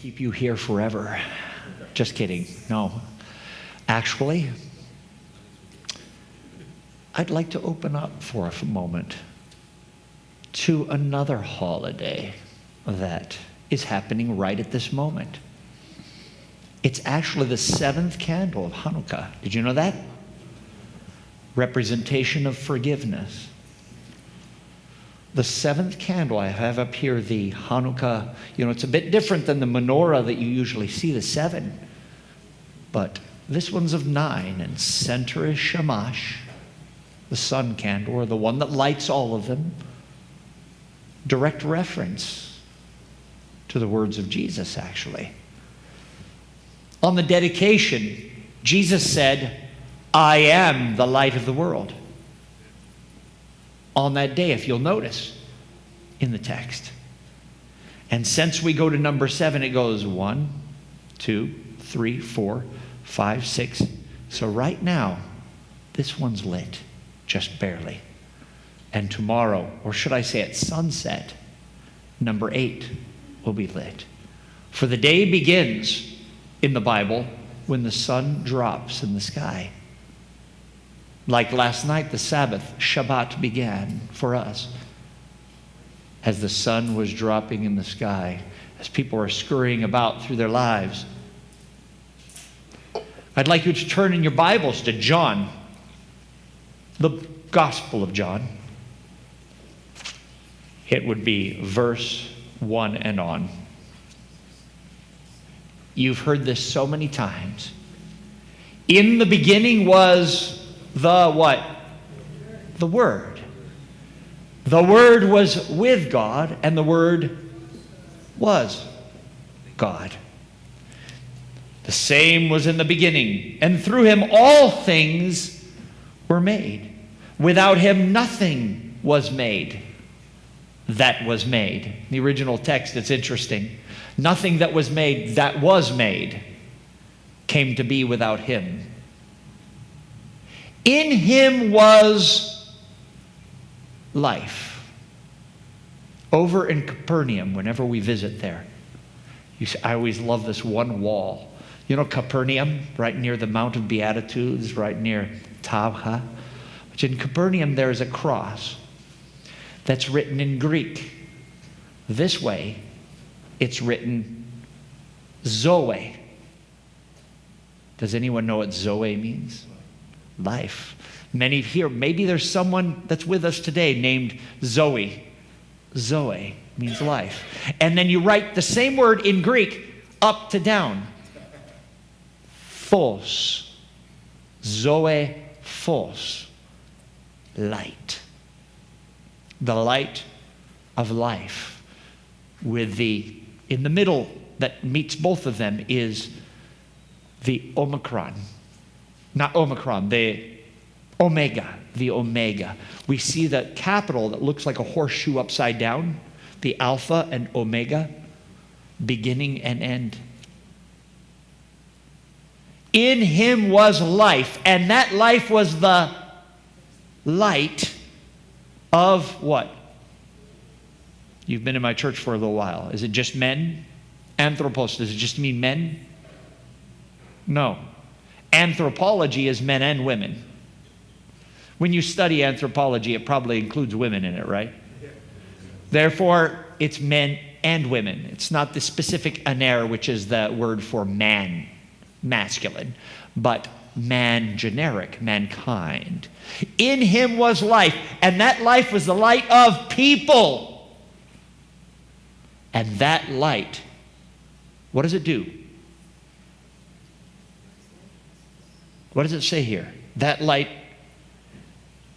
keep you here forever. Just kidding. No. Actually, I'd like to open up for a moment to another holiday that is happening right at this moment. It's actually the 7th candle of Hanukkah. Did you know that? Representation of forgiveness. The 7th candle I have up here, the Hanukkah, it's a bit different than the menorah that you usually see, the 7. But this one's of 9, and center is Shamash, the sun candle, or the one that lights all of them. Direct reference to the words of Jesus, actually. On the dedication, Jesus said, I am the light of the world. On that day, if you'll notice in the text. And since we go to number 7, it goes 1, 2, 3, 4, 5, 6. So right now, this one's lit, just barely. And tomorrow, or should I say at sunset, number 8 will be lit. For the day begins in the Bible when the sun drops in the sky. Like last night, the Sabbath, Shabbat, began for us as the sun was dropping in the sky, as people were scurrying about through their lives. I'd like you to turn in your Bibles to John, the Gospel of John. It would be verse 1 and on. You've heard this so many times. In the beginning was the what? The Word. The Word was with God, and the Word was God. The same was in the beginning, and through him all things were made. Without him nothing was made that was made. The original text, it's interesting. Nothing that was made came to be without him. In him was life. Over in Capernaum, whenever we visit there, I always love this one wall. You know Capernaum, right near the Mount of Beatitudes, right near Tujunga. Which in Capernaum there is a cross that's written in Greek. This way, it's written Zoe. Does anyone know what Zoe means? Life. Many here, maybe there's someone that's with us today named Zoe. Zoe means life. And then you write the same word in Greek up to down. Phos. Zoe phos. Light. The light of life. With in the middle that meets both of them is the Omicron. Not Omicron, the Omega. The Omega. We see the capital that looks like a horseshoe upside down. The Alpha and Omega. Beginning and end. In him was life, and that life was the light of what? You've been in my church for a little while. Is it just men? Anthropos, does it just mean men? No. Anthropology is men and women. When you study anthropology, it probably includes women in it, right? Therefore, it's men and women. It's not the specific aner, which is the word for man, masculine, but man, generic, mankind. In him was life, and that life was the light of people. And that light, what does it do? What does it say here? That light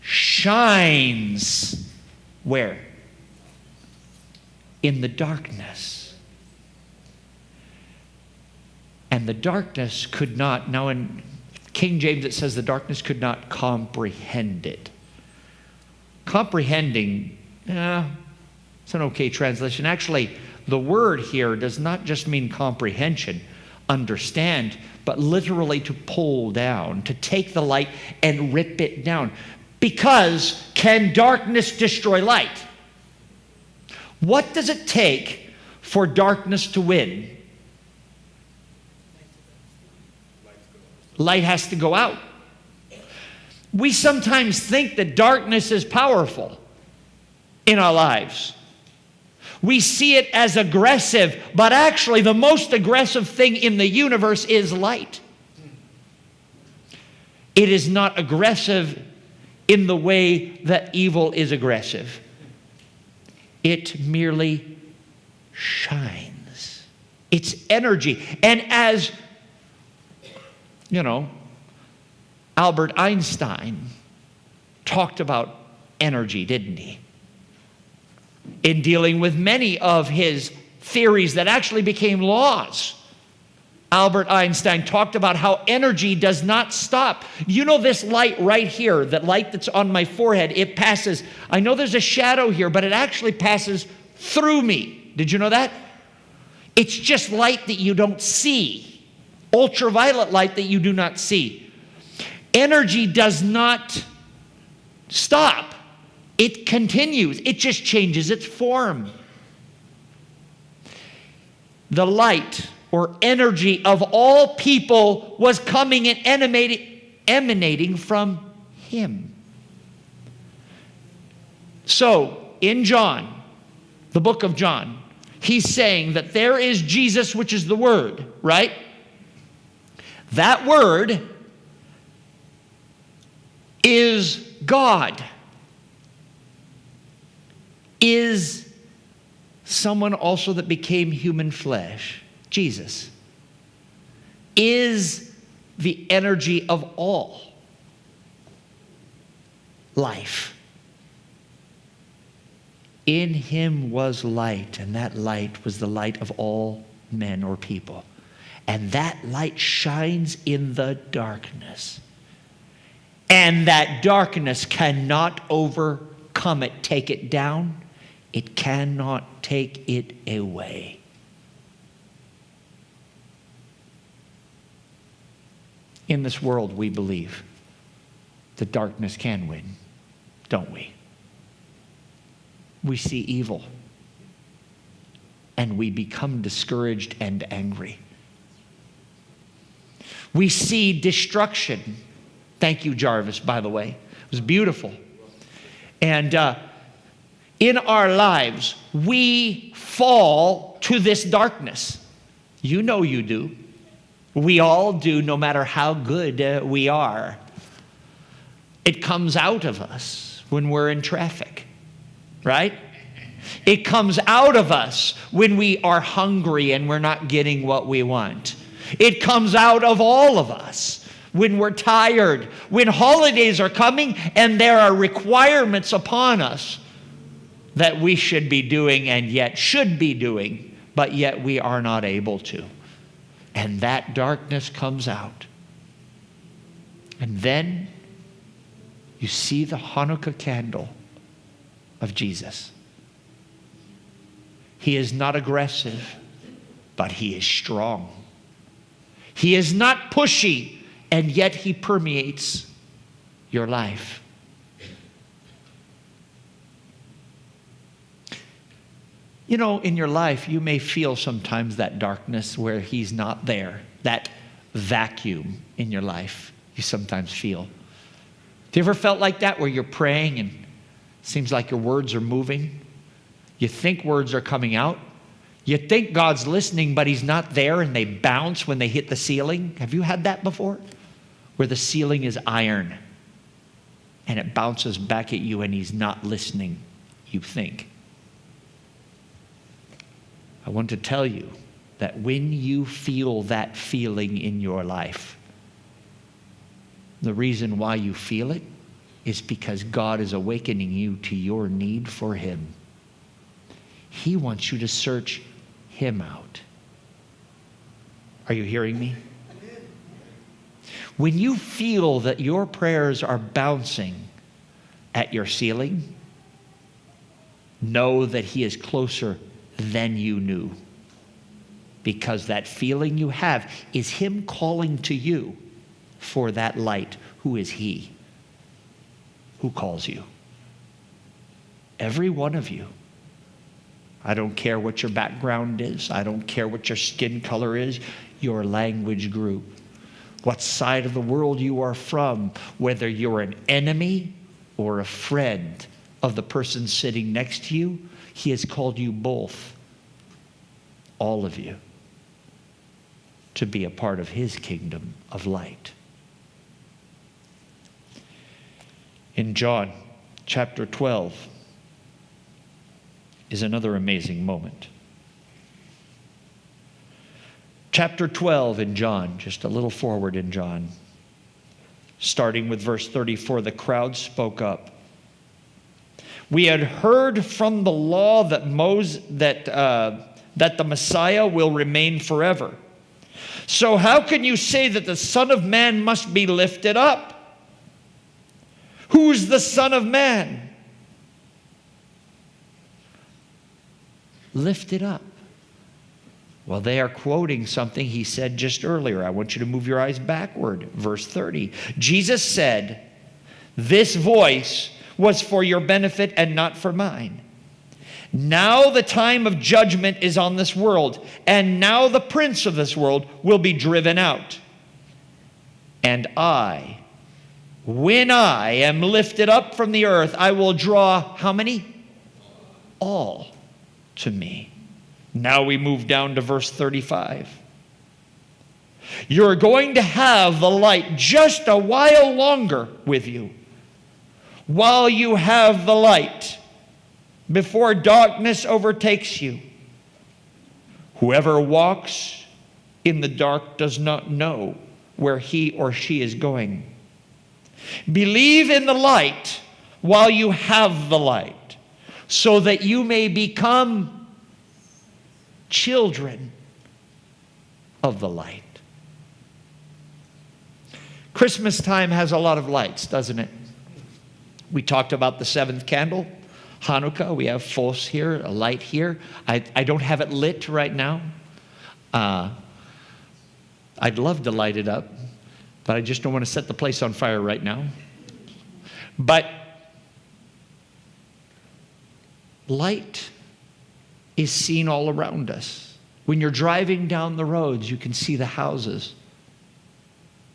shines where? In the darkness. And the darkness could not, now in King James it says the darkness could not comprehend it. Comprehending, it's an okay translation. Actually, the word here does not just mean comprehension, understand, but literally to pull down, to take the light and rip it down. Because can darkness destroy light? What does it take for darkness to win? Light has to go out. We sometimes think that darkness is powerful in our lives. We see it as aggressive, but actually the most aggressive thing in the universe is light. It is not aggressive in the way that evil is aggressive. It merely shines. It's energy. And as, Albert Einstein talked about energy, didn't he? In dealing with many of his theories that actually became laws. Albert Einstein talked about how energy does not stop. You know this light right here, that light that's on my forehead, it passes. I know there's a shadow here, but it actually passes through me. Did you know that? It's just light that you don't see. Ultraviolet light that you do not see. Energy does not stop. It continues. It just changes its form. The light or energy of all people was coming and emanating from him. So, in John, the book of John, he's saying that there is Jesus, which is the Word, right? That Word is God. Is someone also that became human flesh. Jesus is the energy of all life. In him was light, and that light was the light of all men or people. And that light shines in the darkness. And that darkness cannot overcome it, take it down. It cannot take it away. In this world, we believe the darkness can win, don't we? We see evil, and we become discouraged and angry. We see destruction. Thank you, Jarvis, by the way. It was beautiful. And in our lives, we fall to this darkness. You know you do. We all do, no matter how good we are. It comes out of us when we're in traffic, right? It comes out of us when we are hungry and we're not getting what we want. It comes out of all of us when we're tired, when holidays are coming and there are requirements upon us that we should be doing and yet should be doing, but yet we are not able to. And that darkness comes out. And then you see the Hanukkah candle of Jesus. He is not aggressive, but he is strong. He is not pushy, and yet he permeates your life. You know, in your life, you may feel sometimes that darkness where he's not there, that vacuum in your life you sometimes feel. Do you ever felt like that where you're praying and it seems like your words are moving? You think words are coming out. You think God's listening, but he's not there and they bounce when they hit the ceiling. Have you had that before? Where the ceiling is iron and it bounces back at you and he's not listening, you think. I want to tell you that when you feel that feeling in your life, the reason why you feel it is because God is awakening you to your need for him. He wants you to search him out. Are you hearing me? When you feel that your prayers are bouncing at your ceiling, know that he is closer than you knew. Because that feeling you have is him calling to you for that light. Who is he? Who calls you? Every one of you. I don't care what your background is. I don't care what your skin color is, your language group. what side of the world you are from, whether you're an enemy or a friend of the person sitting next to you. He has called you both, all of you, to be a part of his kingdom of light. In John chapter 12 is another amazing moment. Chapter 12 in John, just a little forward in John, starting with verse 34, the crowd spoke up. We had heard from the law that the Messiah will remain forever. So how can you say that the Son of Man must be lifted up? Who's the Son of Man? Lifted up. Well, they are quoting something he said just earlier. I want you to move your eyes backward. Verse 30. Jesus said, "This voice was for your benefit and not for mine. Now the time of judgment is on this world, and now the prince of this world will be driven out. And I, when I am lifted up from the earth, I will draw," how many? All to me. Now we move down to verse 35. You're going to have the light just a while longer with you. While you have the light, before darkness overtakes you. Whoever walks in the dark does not know where he or she is going. Believe in the light while you have the light, so that you may become children of the light. Christmas time has a lot of lights, doesn't it? We talked about the seventh candle, Hanukkah. We have fos here, a light here. I don't have it lit right now. I'd love to light it up, but I just don't want to set the place on fire right now. But light is seen all around us. When you're driving down the roads, you can see the houses,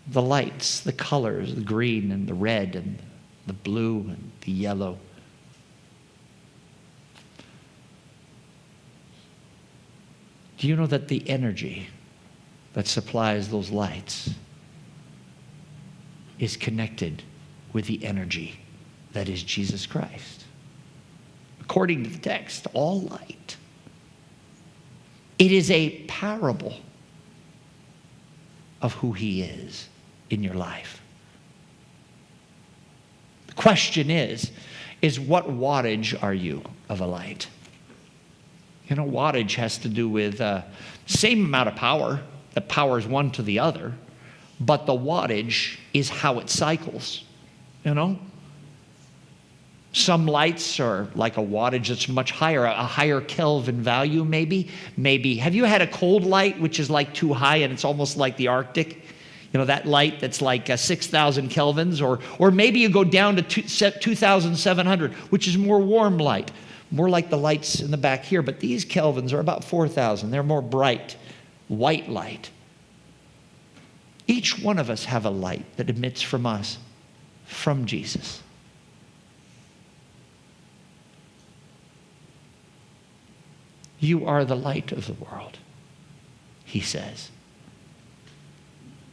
the lights, the colors, the green and the red and the blue and the yellow. Do you know that the energy that supplies those lights is connected with the energy that is Jesus Christ? According to the text, all light. It is a parable of who he is in your life. The question is what wattage are you of a light? You know, wattage has to do with same amount of power that powers one to the other, but the wattage is how it cycles, you know? Some lights are like a wattage that's much higher, a higher Kelvin value maybe. Have you had a cold light which is like too high and it's almost like the Arctic? You know, that light that's like 6,000 kelvins, or maybe you go down to 2,700, which is more warm light, more like the lights in the back here. But these kelvins are about 4,000. They're more bright, white light. Each one of us have a light that emits from us, from Jesus. You are the light of the world, he says.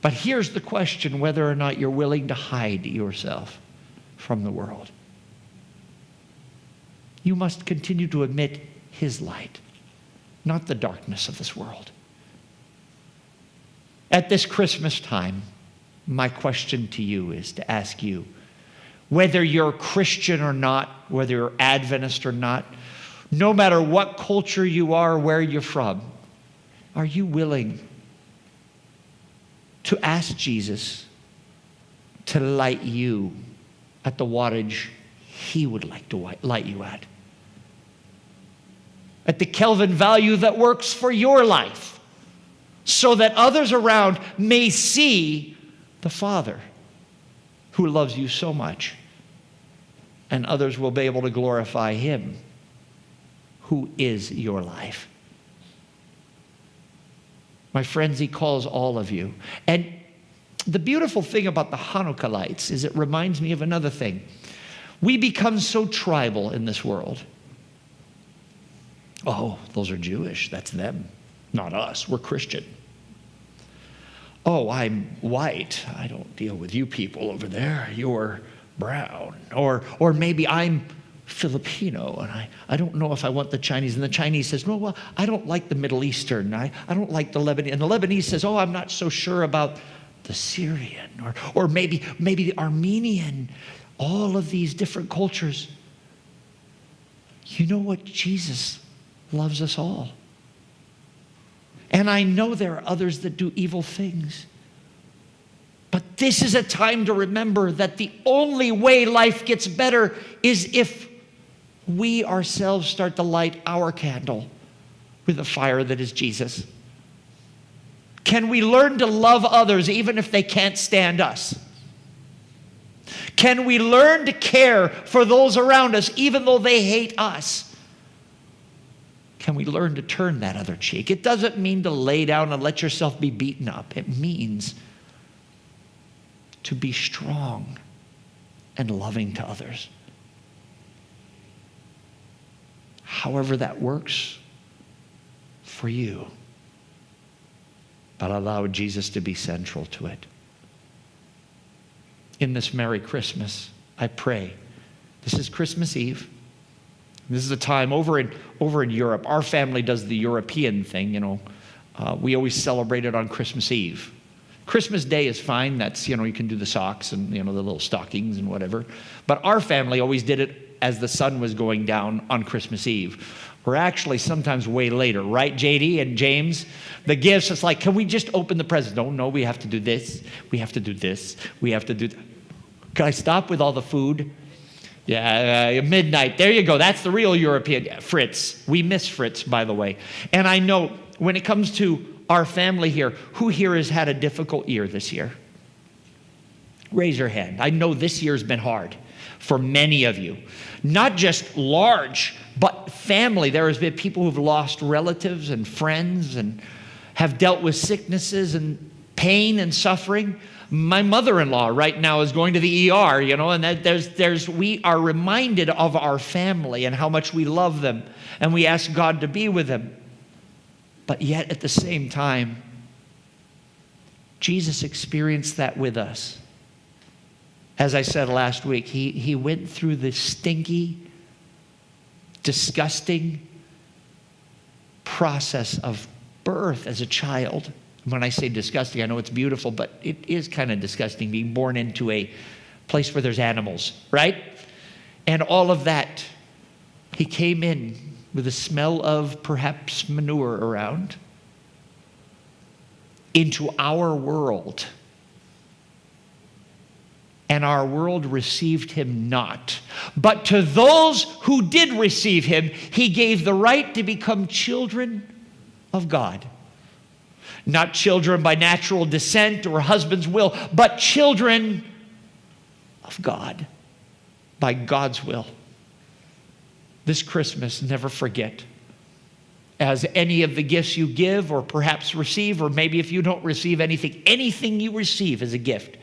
But here's the question, whether or not you're willing to hide yourself from the world. You must continue to emit his light, not the darkness of this world. At this Christmas time, my question to you is to ask you, whether you're Christian or not, whether you're Adventist or not, no matter what culture you are, where you're from, are you willing to ask Jesus to light you at the wattage he would like to light you at? At the Kelvin value that works for your life, so that others around may see the Father who loves you so much, and others will be able to glorify him who is your life. My friends, he calls all of you. And The beautiful thing about the Hanukkah lights is it reminds me of another thing. We become so tribal in this world. Oh, those are Jewish. That's them, not us. We're Christian. Oh, I'm white. I don't deal with you people over there. You're brown. Or maybe I'm Filipino, and I don't know if I want the Chinese. And the Chinese says, no, well, I don't like the Middle Eastern. I don't like the Lebanese. And the Lebanese says, oh, I'm not so sure about the Syrian, or maybe the Armenian. All of these different cultures. You know what? Jesus loves us all. And I know there are others that do evil things. But this is a time to remember that the only way life gets better is if we ourselves start to light our candle with the fire that is Jesus. Can we learn to love others even if they can't stand us? Can we learn to care for those around us even though they hate us? Can we learn to turn that other cheek? It doesn't mean to lay down and let yourself be beaten up. It means to be strong and loving to others. However that works for you. But allow Jesus to be central to it. In this Merry Christmas, I pray. This is Christmas Eve. This is a time over in Europe. Our family does the European thing, you know. We always celebrate it on Christmas Eve. Christmas Day is fine. That's, you know, you can do the socks and, you know, the little stockings and whatever. But our family always did it as the sun was going down on Christmas Eve. Or actually sometimes way later, right, JD and James? The gifts, it's like, can we just open the presents? No, we have to do this. We have to do this. We have to do that. Can I stop with all the food? Yeah, midnight. There you go. That's the real European. Yeah, Fritz. We miss Fritz, by the way. And I know when it comes to our family here, who here has had a difficult year this year? Raise your hand. I know this year's been hard for many of you. Not just large, but family. There has been people who've lost relatives and friends and have dealt with sicknesses and pain and suffering. My mother-in-law right now is going to the ER, you know, and we are reminded of our family and how much we love them, and we ask God to be with them. But yet at the same time, Jesus experienced that with us. As I said last week, he went through the stinky, disgusting process of birth as a child. When I say disgusting, I know it's beautiful, but it is kind of disgusting being born into a place where there's animals, right? And all of that. He came in with a smell of perhaps manure around into our world. And our world received him not. But to those who did receive him, he gave the right to become children of God. Not children by natural descent or husband's will, but children of God by God's will. This Christmas, never forget, as any of the gifts you give or perhaps receive, or maybe if you don't receive anything you receive is a gift.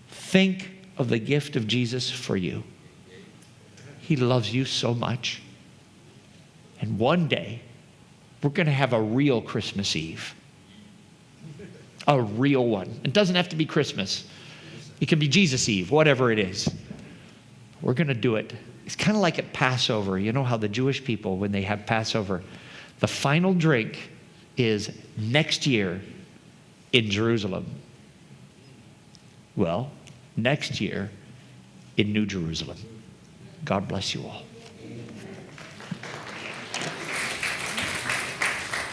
Think of the gift of Jesus for you. He loves you so much. And one day, we're going to have a real Christmas Eve. A real one. It doesn't have to be Christmas. It can be Jesus Eve, whatever it is. We're going to do it. It's kind of like at Passover. You know how the Jewish people, when they have Passover, the final drink is next year in Jerusalem. Well, next year in New Jerusalem. God bless you all.